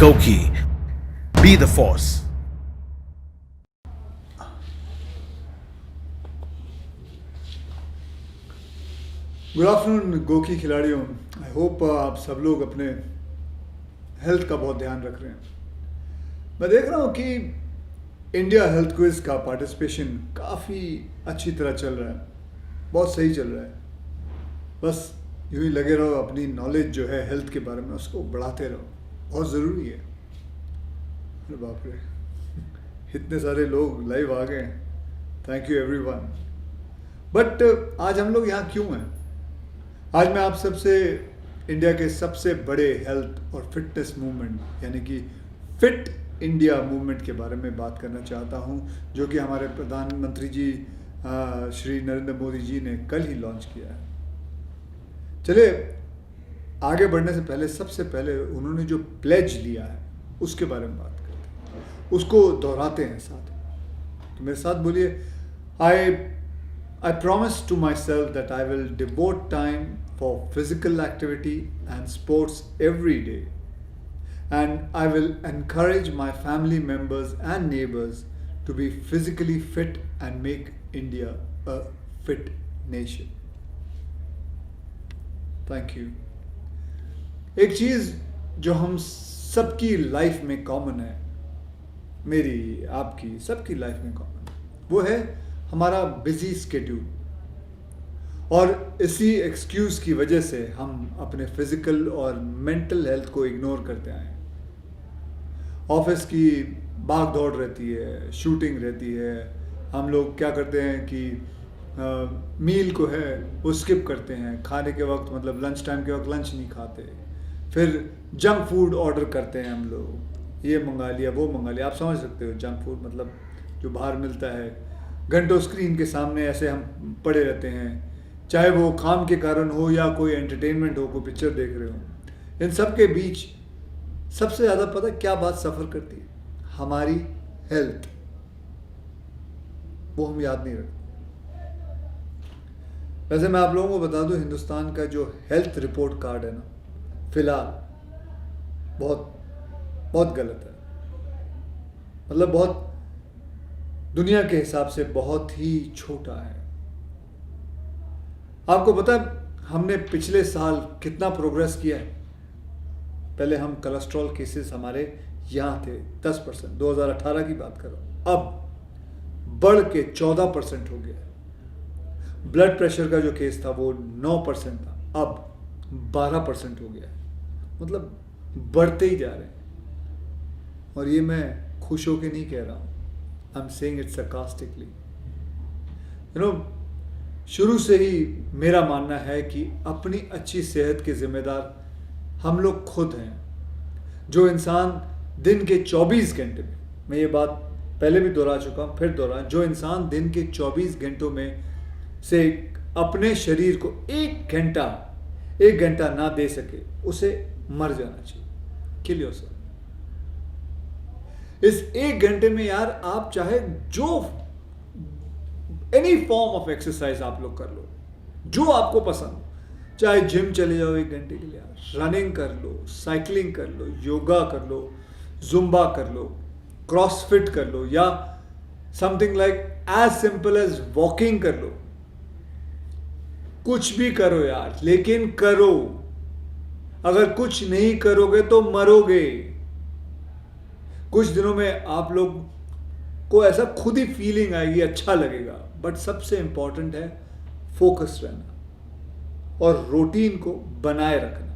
Goki. Be the force. Good afternoon गोकी खिलाड़ियों। I hope आप सब लोग अपने हेल्थ का बहुत ध्यान रख रहे हैं। मैं देख रहा हूँ कि इंडिया हेल्थ क्विज का पार्टिसिपेशन काफ़ी अच्छी तरह चल रहा है, बहुत सही चल रहा है। बस यूँ ही लगे रहो, अपनी नॉलेज जो है हेल्थ के बारे में उसको बढ़ाते रहो, बहुत ज़रूरी है। अरे बाप रे, इतने सारे लोग लाइव आ गए, थैंक यू एवरीवन। बट आज हम लोग यहाँ क्यों हैं? आज मैं आप सबसे इंडिया के सबसे बड़े हेल्थ और फिटनेस मूवमेंट यानी कि फिट इंडिया मूवमेंट के बारे में बात करना चाहता हूं, जो कि हमारे प्रधानमंत्री जी श्री नरेंद्र मोदी जी ने कल ही लॉन्च किया है। चलिए आगे बढ़ने से पहले सबसे पहले उन्होंने जो प्लेज लिया है उसके बारे में बात करते हैं, उसको दोहराते हैं साथ। तो मेरे साथ बोलिए, I promise to myself that I will devote time for physical activity and sports every day, and I will encourage my family members and neighbors to be physically fit and make India a fit nation. Thank you. एक चीज़ जो हम सबकी life में common है, मेरी आपकी सबकी life में कॉमन है, वो है हमारा बिजी स्केड्यूल। और इसी एक्सक्यूज़ की वजह से हम अपने फिजिकल और मेंटल हेल्थ को इग्नोर करते आए हैं। ऑफिस की भाग दौड़ रहती है, शूटिंग रहती है, हम लोग क्या करते हैं कि मील को है वो स्किप करते हैं, खाने के वक्त मतलब लंच टाइम के वक्त लंच नहीं खाते, फिर जंक फूड ऑर्डर करते हैं हम लोग, ये मंगा लिया वो मंगा लिया। आप समझ सकते हो जंक फूड मतलब जो बाहर मिलता है। घंटों स्क्रीन के सामने ऐसे हम पड़े रहते हैं, चाहे वो काम के कारण हो या कोई एंटरटेनमेंट हो, कोई पिक्चर देख रहे हो। इन सब के बीच सबसे ज़्यादा पता क्या बात सफ़र करती है? हमारी हेल्थ। वो हम याद नहीं रखते। वैसे मैं आप लोगों को बता दूं, हिंदुस्तान का जो हेल्थ रिपोर्ट कार्ड है ना, फिलहाल बहुत बहुत गलत है। मतलब बहुत दुनिया के हिसाब से बहुत ही छोटा है। आपको पता है हमने पिछले साल कितना प्रोग्रेस किया है? पहले हम कोलेस्ट्रॉल केसेस हमारे यहाँ थे 10%, 2018 की बात कर रहा हूँ, अब बढ़ के 14% हो गया है। ब्लड प्रेशर का जो केस था वो 9% था, अब 12% हो गया है। मतलब बढ़ते ही जा रहे हैं। और ये मैं खुश होके नहीं कह रहा हूँ, I'm saying it sarcastically. शुरू से ही मेरा मानना है कि अपनी अच्छी सेहत के जिम्मेदार हम लोग खुद हैं। जो इंसान दिन के 24 घंटे में, मैं ये बात पहले भी दोहरा चुका हूँ, फिर दोहरा, जो इंसान दिन के 24 घंटों में से अपने शरीर को एक घंटा ना दे सके, उसे मर जाना चाहिए। Kill yourself. इस 1 घंटे में यार आप चाहे जो एनी फॉर्म ऑफ एक्सरसाइज आप लोग कर लो, जो आपको पसंद हो। चाहे जिम चले जाओ 1 घंटे के लिए, रनिंग कर लो, साइकिलिंग कर लो, योगा कर लो, जुम्बा कर लो, क्रॉसफिट कर लो, या something like as simple as walking कर लो। कुछ भी करो यार, लेकिन करो। अगर कुछ नहीं करोगे तो मरोगे। कुछ दिनों में आप लोग को ऐसा खुद ही फीलिंग आएगी, अच्छा लगेगा। बट सबसे इंपॉर्टेंट है फोकस रहना और रूटीन को बनाए रखना।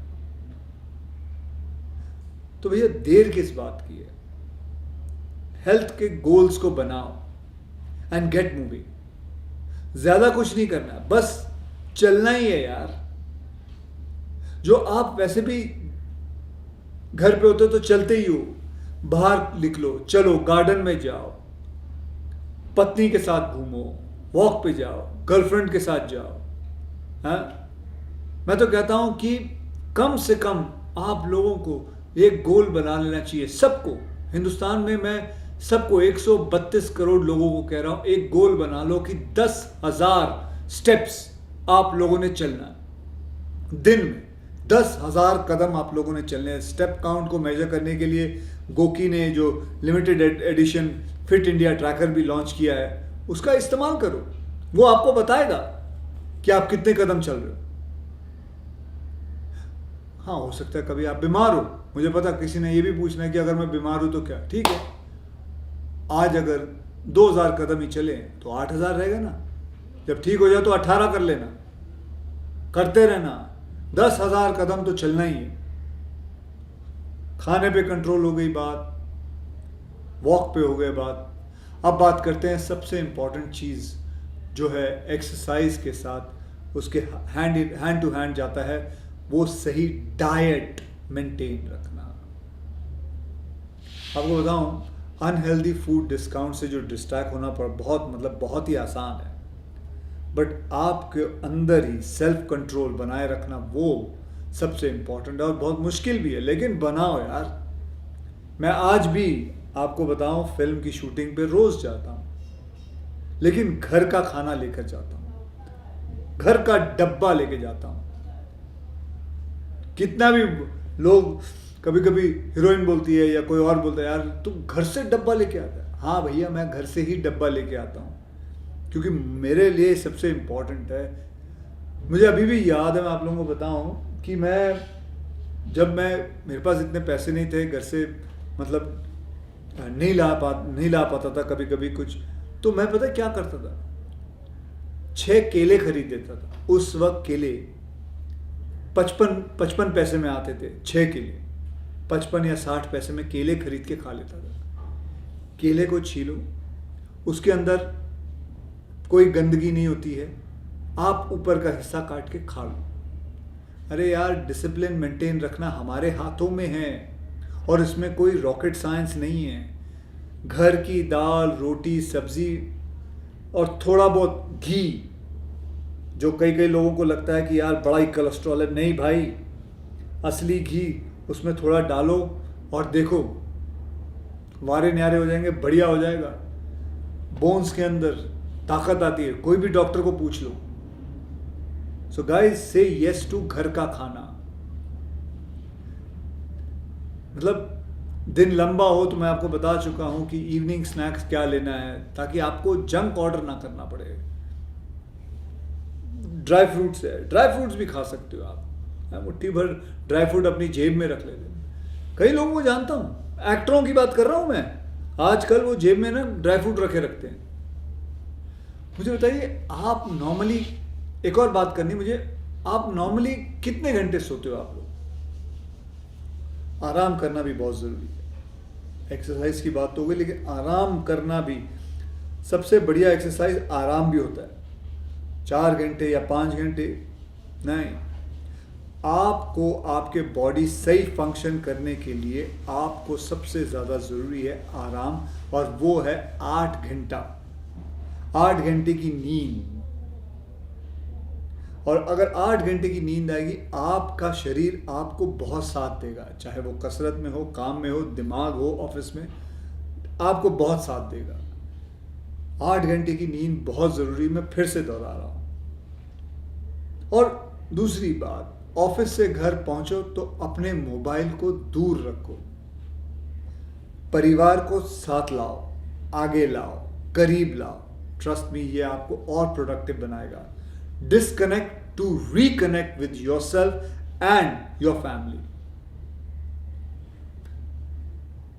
तो भैया देर किस बात की है? हेल्थ के गोल्स को बनाओ एंड गेट मूविंग। ज्यादा कुछ नहीं करना, बस चलना ही है यार। जो आप वैसे भी घर पे होते हो तो चलते ही हो, बाहर निकलो, चलो, गार्डन में जाओ, पत्नी के साथ घूमो, वॉक पे जाओ, गर्लफ्रेंड के साथ जाओ। हाँ, मैं तो कहता हूं कि कम से कम आप लोगों को एक गोल बना लेना चाहिए। सबको, हिंदुस्तान में मैं सबको 132 करोड़ लोगों को कह रहा हूं, एक गोल बना लो कि 10,000 स्टेप्स आप लोगों ने चलना दिन में। 10,000 कदम आप लोगों ने चलने हैं। स्टेप काउंट को मेजर करने के लिए गोकी ने जो limited edition fit India tracker भी लॉन्च किया है, उसका इस्तेमाल करो। वो आपको बताएगा कि आप कितने कदम चल रहे हो। हाँ, हो सकता है कभी आप बीमार हो, मुझे पता किसी ने ये भी पूछना है कि अगर मैं बीमार हूं तो क्या, ठीक है, आज अगर 2,000 कदम ही चले तो 8,000 रहेगा ना। जब ठीक हो जाए तो 18 कर लेना, करते रहना। 10,000 कदम तो चलना ही है। खाने पे कंट्रोल हो गई बात, वॉक पे हो गई बात। अब बात करते हैं सबसे इंपॉर्टेंट चीज़ जो है एक्सरसाइज के साथ उसके हैंड टू हैंड जाता है, वो सही डाइट मेंटेन रखना। आपको बताऊं, अनहेल्दी फूड डिस्काउंट से जो डिस्ट्रैक्ट होना पर बहुत ही आसान है, बट आपके अंदर ही सेल्फ कंट्रोल बनाए रखना वो सबसे इंपॉर्टेंट है और बहुत मुश्किल भी है, लेकिन बनाओ यार। मैं आज भी आपको बताऊं, फिल्म की शूटिंग पे रोज जाता हूं, लेकिन घर का खाना लेकर जाता हूं, घर का डब्बा लेके जाता हूं। कितना भी लोग, कभी कभी हीरोइन बोलती है या कोई और बोलता है, यार तू घर से डब्बा लेके आता है। हाँ भैया, मैं घर से ही डब्बा लेके आता हूँ, क्योंकि मेरे लिए सबसे इम्पोर्टेंट है। मुझे अभी भी याद है, मैं आप लोगों को बताऊं कि जब मेरे पास इतने पैसे नहीं थे, घर से मतलब नहीं ला पाता था कभी कभी कुछ, तो मैं पता क्या करता था, 6 केले खरीद देता था। उस वक्त केले 55 पैसे में आते थे, 6 केले 55 या 60 पैसे में केले खरीद के खा लेता था। केले को छीलो, उसके अंदर कोई गंदगी नहीं होती है, आप ऊपर का हिस्सा काट के खा लो। अरे यार, डिसिप्लिन मेंटेन रखना हमारे हाथों में है और इसमें कोई रॉकेट साइंस नहीं है। घर की दाल, रोटी, सब्जी और थोड़ा बहुत घी, जो कई लोगों को लगता है कि यार बड़ा ही कोलेस्ट्रॉल है, नहीं भाई, असली घी उसमें थोड़ा डालो और देखो वारे न्यारे हो जाएंगे, बढ़िया हो जाएगा। बोन्स के अंदर ताकत आती है, कोई भी डॉक्टर को पूछ लो। सो गाइस, से यस टू घर का खाना। मतलब दिन लंबा हो तो मैं आपको बता चुका हूं कि इवनिंग स्नैक्स क्या लेना है, ताकि आपको जंक ऑर्डर ना करना पड़े। ड्राई फ्रूट्स है, ड्राई फ्रूट्स भी खा सकते हो आप, मुट्ठी भर ड्राई फ्रूट अपनी जेब में रख लेते हैं। कई लोगों को जानता हूं, एक्टरों की बात कर रहा हूं मैं, आजकल वो जेब में ना ड्राई फ्रूट रखते हैं। मुझे बताइए, आप नॉर्मली, एक और बात करनी मुझे, आप नॉर्मली कितने घंटे सोते हो आप लोग? आराम करना भी बहुत ज़रूरी है। एक्सरसाइज की बात तो हो गई, लेकिन आराम करना भी, सबसे बढ़िया एक्सरसाइज आराम भी होता है। 4 घंटे या 5 घंटे नहीं, आपको आपके बॉडी सही फंक्शन करने के लिए आपको सबसे ज़्यादा ज़रूरी है आराम, और वो है 8 घंटा, 8 घंटे की नींद। और अगर 8 घंटे की नींद आएगी, आपका शरीर आपको बहुत साथ देगा, चाहे वो कसरत में हो, काम में हो, दिमाग हो, ऑफिस में, आपको बहुत साथ देगा। 8 घंटे की नींद बहुत ज़रूरी, मैं फिर से दोहरा रहा हूँ। और दूसरी बात, ऑफिस से घर पहुंचो तो अपने मोबाइल को दूर रखो, परिवार को साथ लाओ, आगे लाओ, करीब लाओ। ट्रस्ट मी, ये आपको और प्रोडक्टिव बनाएगा। Disconnect to reconnect with yourself and your family.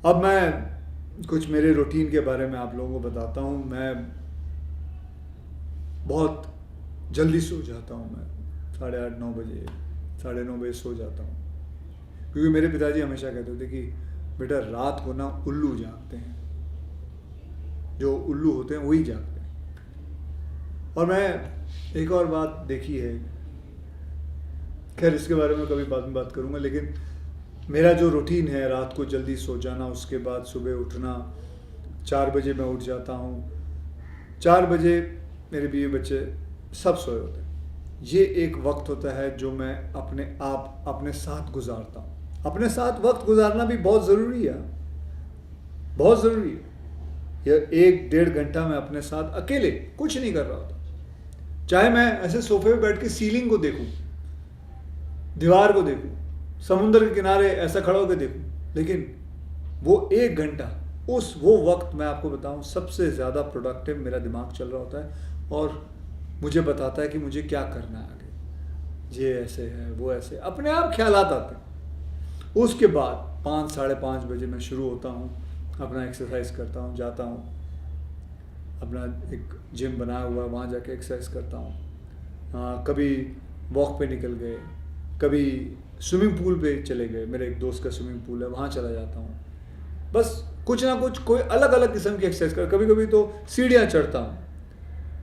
अब मैं कुछ मेरे रूटीन के बारे में आप लोगों को बताता हूं। मैं बहुत जल्दी सो जाता हूं, मैं 8:30 9 बजे, 9:30 बजे सो जाता हूँ, क्योंकि मेरे पिताजी हमेशा कहते थे कि बेटा रात को ना उल्लू जागते हैं, जो उल्लू होते हैं वही जागते हैं। और मैं एक और बात देखी है, खैर इसके बारे में कभी बाद में बात करूँगा, लेकिन मेरा जो रूटीन है, रात को जल्दी सो जाना, उसके बाद सुबह उठना, 4 बजे मैं उठ जाता हूँ। 4 बजे मेरे बीवी बच्चे सब सोए होते हैं। ये एक वक्त होता है जो मैं अपने साथ गुजारता हूँ। अपने साथ वक्त गुजारना भी बहुत ज़रूरी है, बहुत ज़रूरी है। यह 1-1.5 घंटा मैं अपने साथ अकेले कुछ नहीं कर रहा होता, चाहे मैं ऐसे सोफे पे बैठ के सीलिंग को देखूं, दीवार को देखूं, समुंदर के किनारे ऐसा खड़ा होकर देखूं, लेकिन वो 1 घंटा वो वक्त मैं आपको बताऊं सबसे ज़्यादा प्रोडक्टिव मेरा दिमाग चल रहा होता है और मुझे बताता है कि मुझे क्या करना है आगे, ये ऐसे है वो ऐसे, अपने आप ख्यालात आते हैं। उसके बाद 5 साढ़े 5 बजे मैं शुरू होता हूँ, अपना एक्सरसाइज करता हूँ, जाता हूँ अपना एक जिम बनाया हुआ है, वहाँ जाके एक्सरसाइज करता हूँ। कभी वॉक पे निकल गए, कभी स्विमिंग पूल पे चले गए, मेरे एक दोस्त का स्विमिंग पूल है, वहाँ चला जाता हूँ। बस कुछ ना कुछ कोई अलग अलग किस्म की एक्सरसाइज कर, कभी कभी तो सीढ़ियाँ चढ़ता हूँ।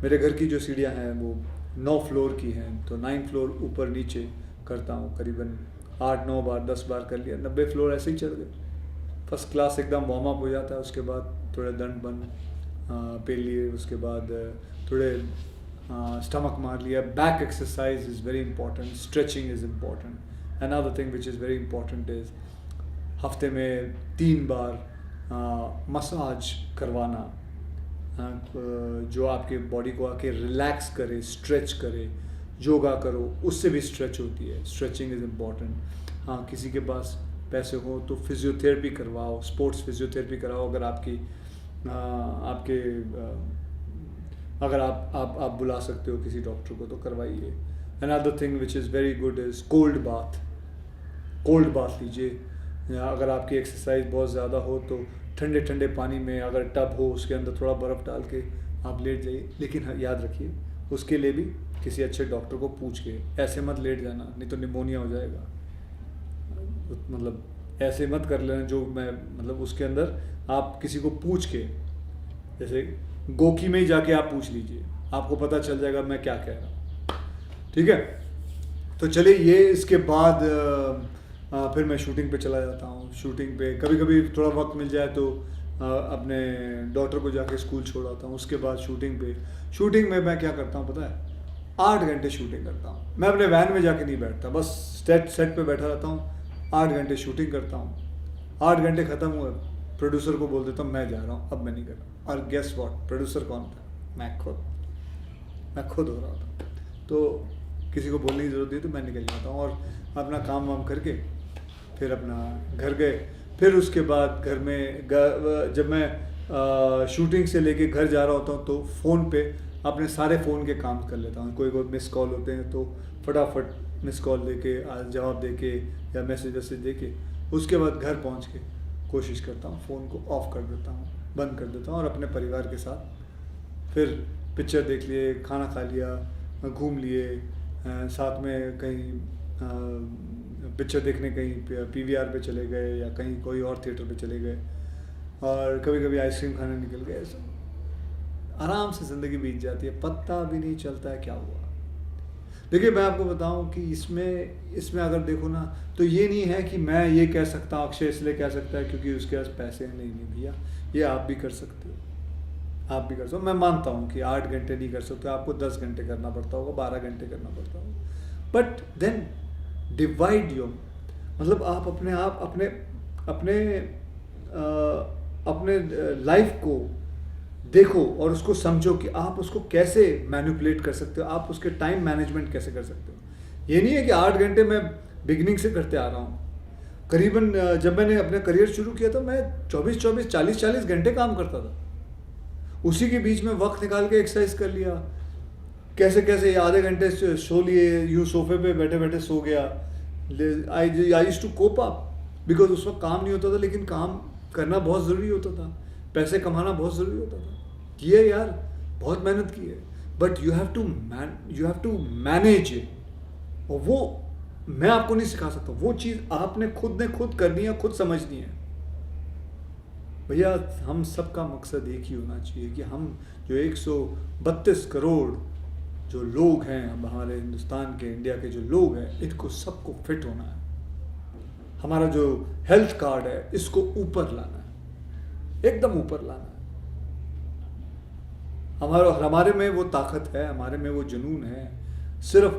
मेरे घर की जो सीढ़ियाँ हैं वो 9 फ्लोर की हैं, तो 9 फ्लोर ऊपर नीचे करता हूँ, करीबन 8-9 बार 10 बार कर लिया, 90 फ्लोर ऐसे ही चढ़ गए, फर्स्ट क्लास एकदम वार्म अप हो जाता है। उसके बाद थोड़े दंड बन पे लिए, उसके बाद थोड़े स्टमक मार लिया। Back exercise is very important, stretching is important. Another thing which is very important is हफ्ते में 3 बार मसाज करवाना, जो आपके बॉडी को आके रिलैक्स करे, स्ट्रेच करे। योगा करो, उससे भी स्ट्रेच होती है, स्ट्रेचिंग इज़ इम्पॉर्टेंट। हाँ, किसी के पास पैसे हो तो फिजियोथेरेपी करवाओ, स्पोर्ट्स फिजियोथेरेपी कराओ, अगर अगर आप बुला सकते हो किसी डॉक्टर को तो करवाइए। Another thing which is very good is cold bath लीजिए, या अगर आपकी एक्सरसाइज बहुत ज़्यादा हो तो ठंडे ठंडे पानी में अगर टब हो उसके अंदर थोड़ा बर्फ़ डाल के आप लेट जाइए। लेकिन याद रखिए, उसके लिए भी किसी अच्छे डॉक्टर को पूछ के, ऐसे मत लेट जाना, नहीं तो निमोनिया हो जाएगा। मतलब ऐसे मत कर लेना जो मैं मतलब उसके अंदर आप किसी को पूछ के, जैसे गोकी में ही जाके आप पूछ लीजिए, आपको पता चल जाएगा मैं क्या कह रहा हूँ। ठीक है, तो चलिए ये इसके बाद फिर मैं शूटिंग पे चला जाता हूँ। शूटिंग पे कभी कभी थोड़ा वक्त मिल जाए तो अपने डॉटर को जाके स्कूल छोड़ आता हूँ। उसके बाद शूटिंग में मैं क्या करता हूँ पता है, 8 घंटे शूटिंग करता हूँ। मैं अपने वैन में जाके नहीं बैठता, बस सेट पे बैठा रहता हूँ, 8 घंटे शूटिंग करता हूँ। 8 घंटे ख़त्म हुए, प्रोड्यूसर को बोल देता हूँ मैं जा रहा हूँ, अब मैं नहीं कर रहा। और गेस व्हाट, प्रोड्यूसर कौन था? मैं खुद हो रहा था। तो किसी को बोलने की ज़रूरत नहीं, तो मैं निकल जाता हूँ और अपना काम वाम करके फिर अपना घर गए। फिर उसके बाद घर में जब मैं शूटिंग से लेके घर जा रहा होता हूँ तो फ़ोन पे अपने सारे फ़ोन के काम कर लेता हूँ। कोई मिस कॉल होते हैं तो फटाफट मिस कॉल देके जवाब देके या मैसेज देके उसके बाद घर पहुँच के कोशिश करता हूँ फ़ोन को ऑफ़ कर देता हूँ, बंद कर देता हूँ और अपने परिवार के साथ फिर पिक्चर देख लिए, खाना खा लिया, घूम लिए, साथ में कहीं पिक्चर देखने कहीं पीवीआर पे चले गए या कहीं कोई और थिएटर पे चले गए, और कभी कभी आइसक्रीम खाने निकल गए। सब आराम से ज़िंदगी बीत जाती है, पता भी नहीं चलता है क्या हुआ। देखिए मैं आपको बताऊं कि इसमें अगर देखो ना तो ये नहीं है कि मैं ये कह सकता हूँ अक्षय इसलिए कह सकता है क्योंकि उसके पास पैसे हैं। नहीं भैया, ये आप भी कर सकते हो, आप भी कर सकते हो। मैं मानता हूँ कि 8 घंटे नहीं कर सकते, आपको 10 घंटे करना पड़ता होगा, 12 घंटे करना पड़ता होगा, बट देन डिवाइड योर, मतलब आप अपने लाइफ को देखो और उसको समझो कि आप उसको कैसे मैनिपुलेट कर सकते हो, आप उसके टाइम मैनेजमेंट कैसे कर सकते हो। ये नहीं है कि 8 घंटे मैं बिगनिंग से करते आ रहा हूँ। करीबन जब मैंने अपना करियर शुरू किया था मैं 24-24, 40-40 घंटे काम करता था। उसी के बीच में वक्त निकाल के एक्सरसाइज कर लिया, कैसे कैसे आधे घंटे सो लिए, यूँ सोफे पे बैठे बैठे सो गया। I used to cope up because उस वक्त काम नहीं होता था, लेकिन काम करना बहुत ज़रूरी होता था, पैसे कमाना बहुत ज़रूरी होता था। किए यार, बहुत मेहनत की है, but you have to manage it. और वो मैं आपको नहीं सिखा सकता, वो चीज़ आपने खुद करनी है, खुद समझनी है। भैया हम सबका मकसद एक ही होना चाहिए कि हम जो 132 करोड़ जो लोग हैं हमारे हिंदुस्तान के, इंडिया के जो लोग हैं, इनको सबको फिट होना है। हमारा जो हेल्थ कार्ड है इसको ऊपर लाना है, एकदम ऊपर लाना है। हमारे में वो ताकत है, हमारे में वो जुनून है। सिर्फ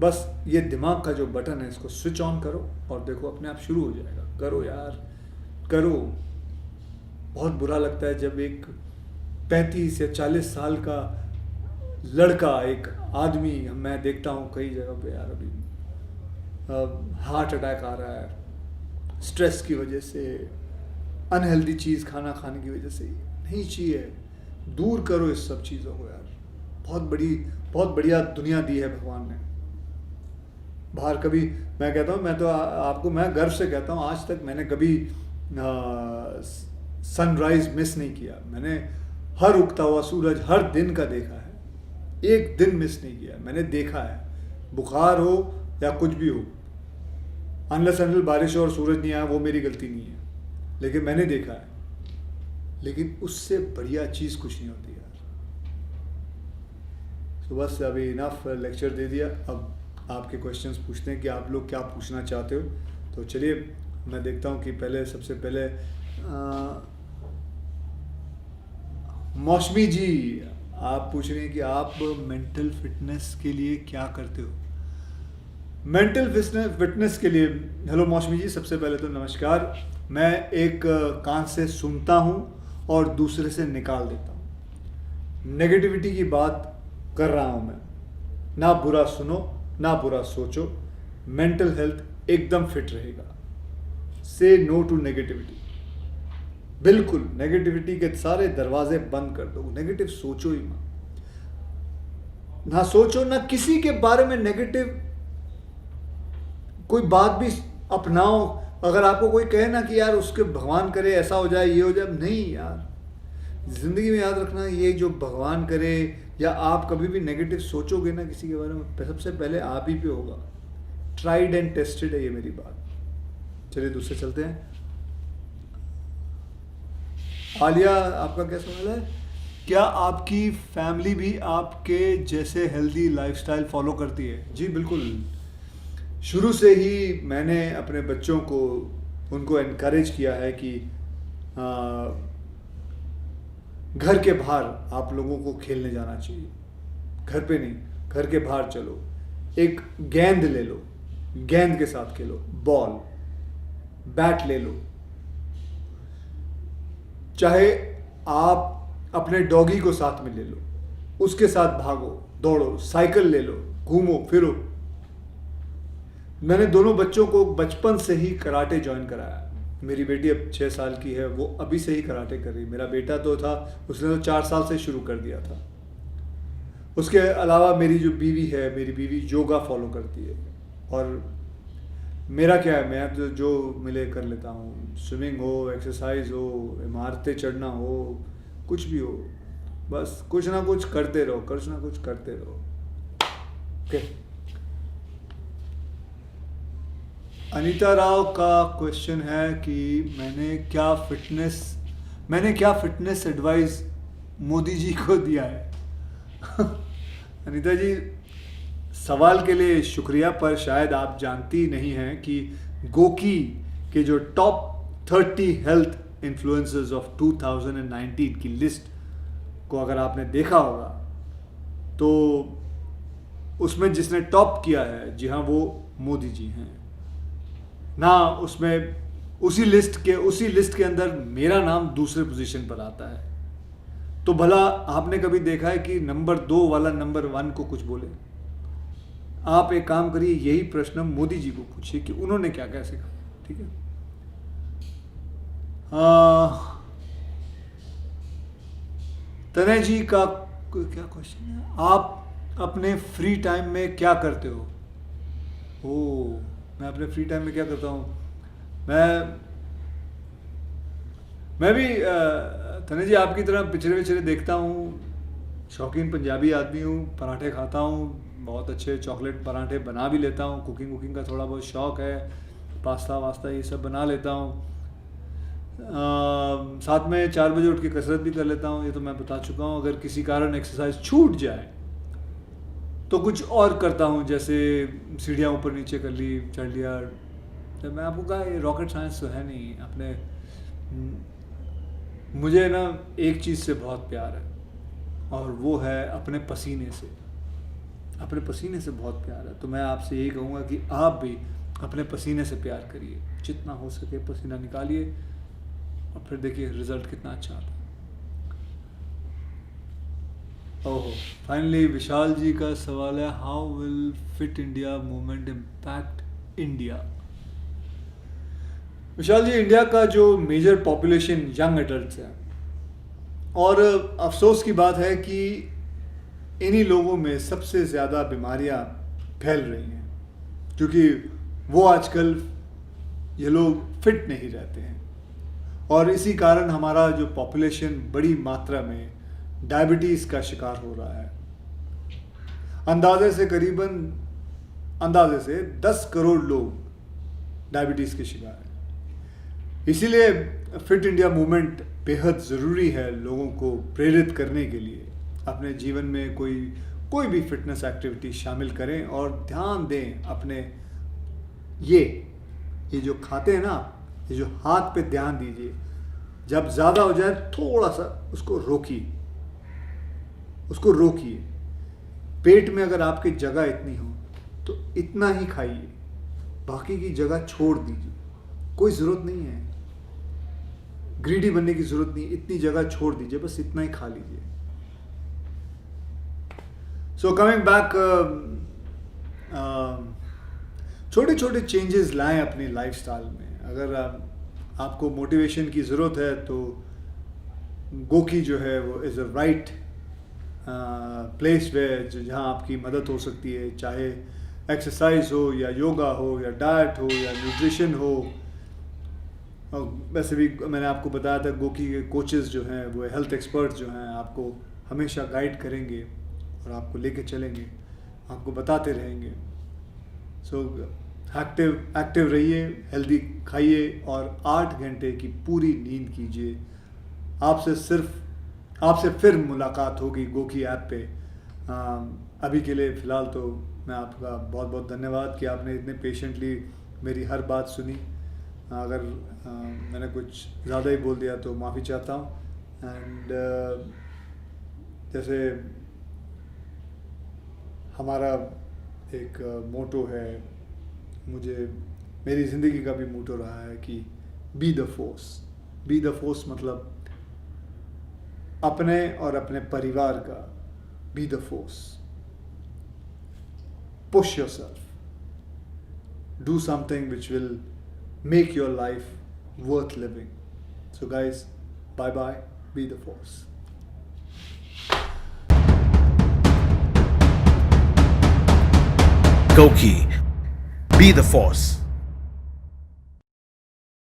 बस ये दिमाग का जो बटन है इसको स्विच ऑन करो और देखो अपने आप शुरू हो जाएगा। करो यार, करो। बहुत बुरा लगता है जब एक 35 या 40 साल का लड़का, एक आदमी मैं देखता हूँ कई जगह पे यार, अभी हार्ट अटैक आ रहा है स्ट्रेस की वजह से, अनहेल्दी चीज़ खाना खाने की वजह से, नहीं चाहिए। दूर करो इस सब चीज़ों को यार। बहुत बढ़िया दुनिया दी है भगवान ने। बाहर कभी, मैं कहता हूँ, मैं तो आपको मैं गर्व से कहता हूँ, आज तक मैंने कभी सनराइज मिस नहीं किया। मैंने हर उगता हुआ सूरज हर दिन का देखा है, एक दिन मिस नहीं किया। मैंने देखा है, बुखार हो या कुछ भी हो, अनलेस अनटिल बारिश हो और सूरज नहीं आया, वो मेरी गलती नहीं है, लेकिन मैंने देखा है। लेकिन उससे बढ़िया चीज़ कुछ नहीं होती यार। तो बस अभी इनफ लेक्चर दे दिया। अब आपके क्वेश्चंस पूछते हैं कि आप लोग क्या पूछना चाहते हो। तो चलिए मैं देखता हूँ कि सबसे पहले मौसमी जी आप पूछ रहे हैं कि आप मेंटल फिटनेस के लिए क्या करते हो। मेंटल फिटनेस के लिए, हेलो मौसमी जी, सबसे पहले तो नमस्कार। मैं एक कान से सुनता हूँ और दूसरे से निकाल देता हूँ। नेगेटिविटी की बात कर रहा हूँ मैं। ना बुरा सुनो, ना बुरा सोचो। मेंटल हेल्थ एकदम फिट रहेगा। से नो टू नेगेटिविटी। बिल्कुल नेगेटिविटी के सारे दरवाजे बंद कर दो। नेगेटिव सोचो ही मत। ना सोचो, ना किसी के बारे में नेगेटिव कोई बात भी अपनाओ। अगर आपको कोई कहे ना कि यार उसके भगवान करे ऐसा हो जाए, ये हो जाए, नहीं यार। जिंदगी में याद रखना, ये जो भगवान करे या आप कभी भी नेगेटिव सोचोगे ना किसी के बारे में, सबसे पहले आप ही पे होगा। ट्राइड एंड टेस्टेड है ये मेरी बात। चलिए दूसरे चलते हैं। आलिया, आपका क्या सवाल है? क्या आपकी फैमिली भी आपके जैसे हेल्दी लाइफस्टाइल फॉलो करती है? जी बिल्कुल। शुरू से ही मैंने अपने बच्चों को, उनको एनकरेज किया है कि घर के बाहर आप लोगों को खेलने जाना चाहिए। घर पे नहीं, घर के बाहर चलो, एक गेंद ले लो, गेंद के साथ खेलो, बॉल बैट ले लो, चाहे आप अपने डॉगी को साथ में ले लो, उसके साथ भागो, दौड़ो, साइकिल ले लो, घूमो फिरो। मैंने दोनों बच्चों को बचपन से ही कराटे ज्वाइन कराया। मेरी बेटी अब 6 साल की है, वो अभी से ही कराटे कर रही। मेरा बेटा तो था, उसने तो 4 साल से शुरू कर दिया था। उसके अलावा मेरी जो बीवी है, मेरी बीवी योगा फॉलो करती है। और मेरा क्या है, मैं तो जो मिले कर लेता हूँ। स्विमिंग हो, एक्सरसाइज हो, इमारतें चढ़ना हो, कुछ भी हो, बस कुछ ना कुछ करते रहो, कुछ ना कुछ करते रहो। ओके। अनीता राव का क्वेश्चन है कि मैंने क्या फिटनेस एडवाइस मोदी जी को दिया है। अनीता जी, सवाल के लिए शुक्रिया, पर शायद आप जानती नहीं हैं कि गोकी के जो टॉप 30 हेल्थ इन्फ्लुएंसर्स ऑफ 2019 की लिस्ट को अगर आपने देखा होगा तो उसमें जिसने टॉप किया है, जी हाँ, वो मोदी जी हैं ना। उसमें उसी लिस्ट के अंदर मेरा नाम दूसरे पोजीशन पर आता है। तो भला आपने कभी देखा है कि नंबर 2 वाला नंबर 1 को कुछ बोले? आप एक काम करिए, यही प्रश्न मोदी जी को पूछिए कि उन्होंने क्या क्या सीखा। ठीक है। तनय जी का क्या क्वेश्चन है, आप अपने फ्री टाइम में क्या करते हो? मैं अपने फ्री टाइम में क्या करता हूँ, मैं भी तनय जी आपकी तरह पिक्चरें देखता हूँ। शौकीन पंजाबी आदमी हूँ, पराठे खाता हूँ, बहुत अच्छे चॉकलेट पराठे बना भी लेता हूँ। कुकिंग का थोड़ा बहुत शौक़ है, पास्ता वास्ता ये सब बना लेता हूँ। साथ में 4 बजे उठ के कसरत भी कर लेता हूँ, ये तो मैं बता चुका हूँ। अगर किसी कारण एक्सरसाइज छूट जाए तो कुछ और करता हूँ, जैसे सीढ़ियाँ ऊपर नीचे कर ली, चढ़ लिया। तो मैं आपको कहा, ये रॉकेट साइंस तो है नहीं। अपने मुझे ना एक चीज़ से बहुत प्यार है, और वो है अपने पसीने से। अपने पसीने से बहुत प्यार है। तो मैं आपसे यही कहूँगा कि आप भी अपने पसीने से प्यार करिए, जितना हो सके पसीना निकालिए, और फिर देखिए रिजल्ट कितना अच्छा आता है। ओहो, फाइनली विशाल जी का सवाल है, how will Fit India Movement impact India. Vishal ji, India का जो मेजर पॉपुलेशन यंग एडल्ट्स है, और अफसोस की बात है कि इन्हीं लोगों में सबसे ज़्यादा बीमारियां फैल रही हैं, क्योंकि वो आजकल ये लोग फिट नहीं रहते हैं, और इसी कारण हमारा जो पॉपुलेशन बड़ी मात्रा में डायबिटीज़ का शिकार हो रहा है। अंदाजे से 10 करोड़ लोग डायबिटीज़ के शिकार हैं। इसीलिए फिट इंडिया मूवमेंट बेहद ज़रूरी है लोगों को प्रेरित करने के लिए अपने जीवन में कोई भी फिटनेस एक्टिविटी शामिल करें और ध्यान दें अपने ये जो खाते हैं ना, ये जो हाथ पे ध्यान दीजिए। जब ज़्यादा हो जाए थोड़ा सा उसको रोकिए। पेट में अगर आपकी जगह इतनी हो तो इतना ही खाइए, बाकी की जगह छोड़ दीजिए। कोई ज़रूरत नहीं है, ग्रीडी बनने की ज़रूरत नहीं, इतनी जगह छोड़ दीजिए, बस इतना ही खा लीजिए। सो कमिंग बैक, छोटे छोटे चेंजेस लाएं अपनी लाइफस्टाइल में। अगर आपको मोटिवेशन की ज़रूरत है तो गोकी जो है वो इज़ अ राइट प्लेस वे जहाँ आपकी मदद हो सकती है, चाहे एक्सरसाइज हो या योगा हो या डाइट हो या न्यूट्रिशन हो। और वैसे भी मैंने आपको बताया था, गोकी के कोचेज़ जो हैं वो हेल्थ एक्सपर्ट्स जो हैं आपको हमेशा गाइड करेंगे और आपको लेके चलेंगे, आपको बताते रहेंगे। सो एक्टिव रहिए, हेल्दी खाइए और 8 घंटे की पूरी नींद कीजिए। आपसे फिर मुलाकात होगी गोकी ऐप पे। अभी के लिए फ़िलहाल तो मैं आपका बहुत बहुत धन्यवाद कि आपने इतने पेशेंटली मेरी हर बात सुनी। अगर मैंने कुछ ज़्यादा ही बोल दिया तो माफ़ी चाहता हूँ। एंड जैसे हमारा एक मोटो है, मेरी ज़िंदगी का भी मोटो रहा है कि बी द फोर्स मतलब अपने और अपने परिवार का be the force. Push yourself, do something which will make your life worth living. So guys, bye bye, be the force. Goki, be the force.